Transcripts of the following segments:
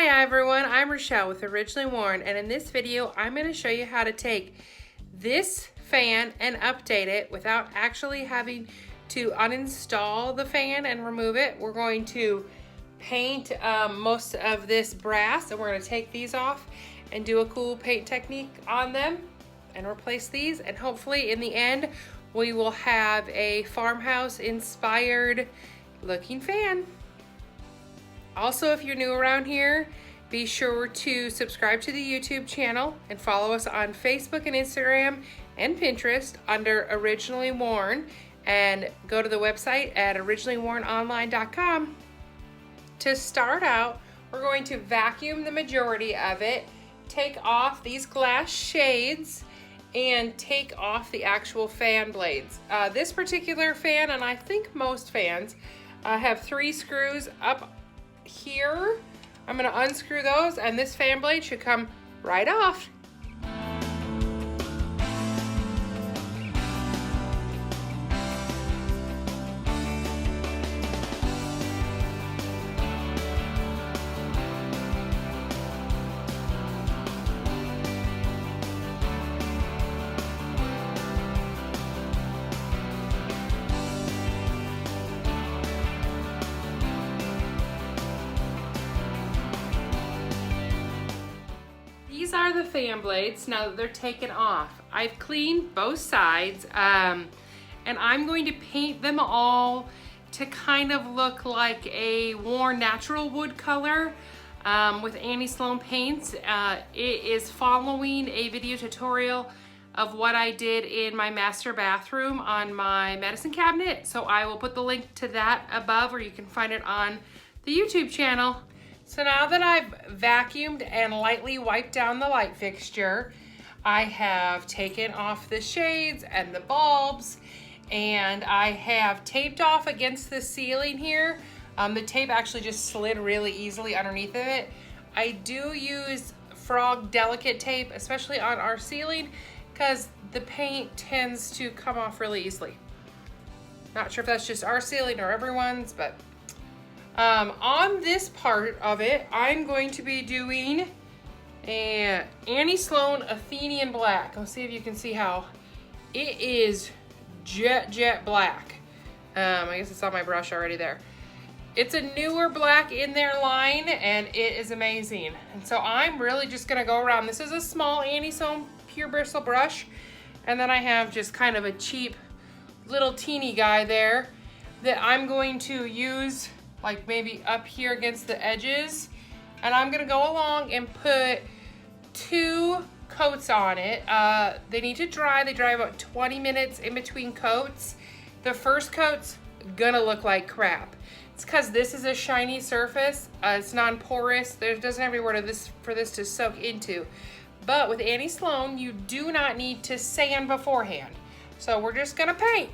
Hi everyone, I'm Rachelle with Originally Worn, and in this video I'm going to show you how to take this fan and update it without actually having to uninstall the fan and remove it. We're going to paint most of this brass, and we're going to take these off and do a cool paint technique on them and replace these, and hopefully in the end we will have a farmhouse inspired looking fan. Also, if you're new around here, be sure to subscribe to the YouTube channel and follow us on Facebook and Instagram and Pinterest under Originally Worn, and go to the website at originallywornonline.com. To start out, we're going to vacuum the majority of it, take off these glass shades, and take off the actual fan blades. This particular fan, and I think most fans, have 3 screws up here. I'm going to unscrew those, and this fan blade should come right off. These are the fan blades now that they're taken off. I've cleaned both sides, and I'm going to paint them all to kind of look like a worn natural wood color with Annie Sloan paints. It is following a video tutorial of what I did in my master bathroom on my medicine cabinet, so I will put the link to that above, or you can find it on the YouTube channel. So now that I've vacuumed and lightly wiped down the light fixture, I have taken off the shades and the bulbs, and I have taped off against the ceiling here. The tape actually just slid really easily underneath of it. I do use frog delicate tape, especially on our ceiling, because the paint tends to come off really easily. Not sure if that's just our ceiling or everyone's, but on this part of it, I'm going to be doing an Annie Sloan Athenian black. Let's see if you can see how it is jet black. I guess it's on my brush already there. It's a newer black in their line, and it is amazing. And so I'm really just gonna go around. This is a small Annie Sloan pure bristle brush, and then I have just kind of a cheap little teeny guy there that I'm going to use like maybe up here against the edges, and I'm gonna go along and put 2 coats on it. They need to dry. They dry about 20 minutes in between coats. The first coat's gonna look like crap. It's because this is a shiny surface. It's non-porous. There doesn't have anywhere for this to soak into. But with Annie Sloan, you do not need to sand beforehand. So we're just gonna paint.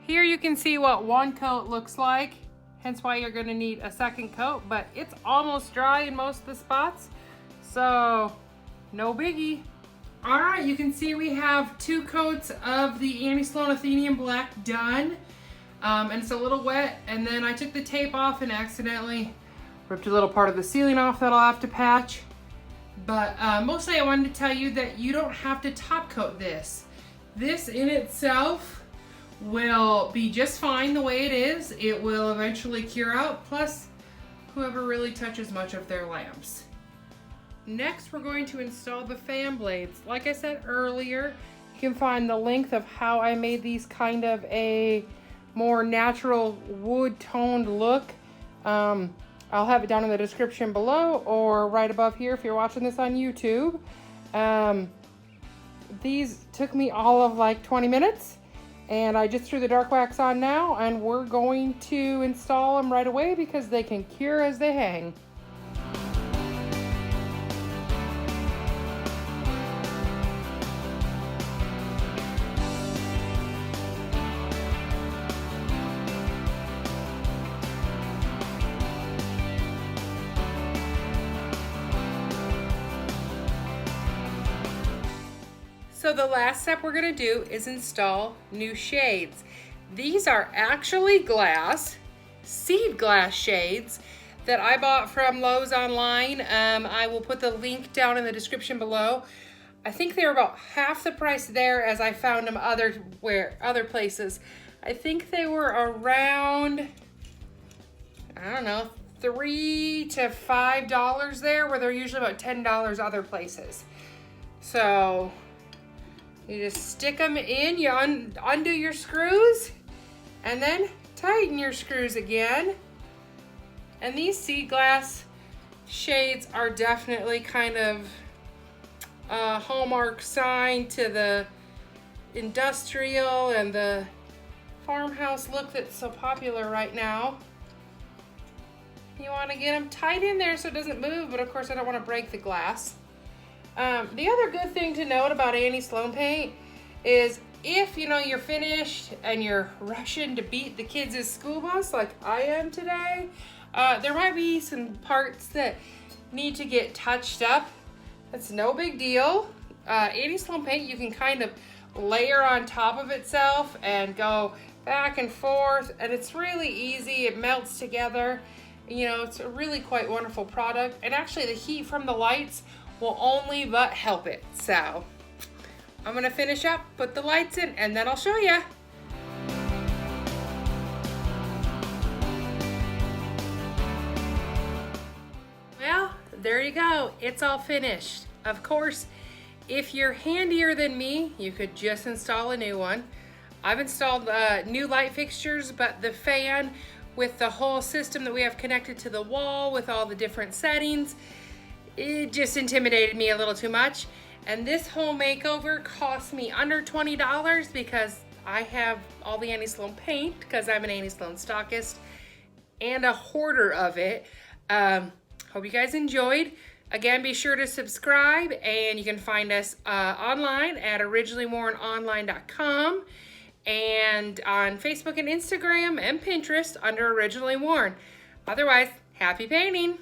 Here you can see what 1 coat looks like, hence why you're gonna need a second coat, but it's almost dry in most of the spots, so no biggie. All right, you can see we have 2 coats of the Annie Sloan Athenian black done, and it's a little wet, and then I took the tape off and accidentally ripped a little part of the ceiling off that I'll have to patch. But mostly I wanted to tell you that you don't have to top coat this. This in itself will be just fine the way it is. It will eventually cure out, plus whoever really touches much of their lamps. Next, we're going to install the fan blades. Like I said earlier, you can find the length of how I made these kind of a more natural wood toned look. I'll have it down in the description below or right above here if you're watching this on YouTube. These took me all of like 20 minutes. And I just threw the dark wax on now, and we're going to install them right away because they can cure as they hang. So the last step we're going to do is install new shades. These are actually glass, seed glass shades that I bought from Lowe's online. I will put the link down in the description below. I think they were about half the price there as I found them other places. I think they were around, I don't know, $3 to $5 there, where they're usually about $10 other places. So you just stick them in, you undo your screws, and then tighten your screws again. And these seed glass shades are definitely kind of a hallmark sign to the industrial and the farmhouse look that's so popular right now. You want to get them tight in there so it doesn't move, but of course I don't want to break the glass. The other good thing to note about anti-Sloan paint is if you're finished and you're rushing to beat the kids' school bus like I am today, there might be some parts that need to get touched up. That's no big deal. Anti-Sloan paint, you can kind of layer on top of itself and go back and forth, and it's really easy. It melts together. It's a really quite wonderful product, and actually the heat from the lights will only but help it. So I'm gonna finish up, put the lights in, and then I'll show you. Well, there you go. It's all finished. Of course, if you're handier than me, you could just install a new one. I've installed new light fixtures, but the fan with the whole system that we have connected to the wall with all the different settings, it just intimidated me a little too much. And this whole makeover cost me under $20 because I have all the anti-Sloan paint because I'm an anti-Sloan stockist and a hoarder of it. Hope you guys enjoyed. Again, be sure to subscribe, and you can find us online at originallywornonline.com and on Facebook and Instagram and Pinterest under Originally Worn. Otherwise, happy painting!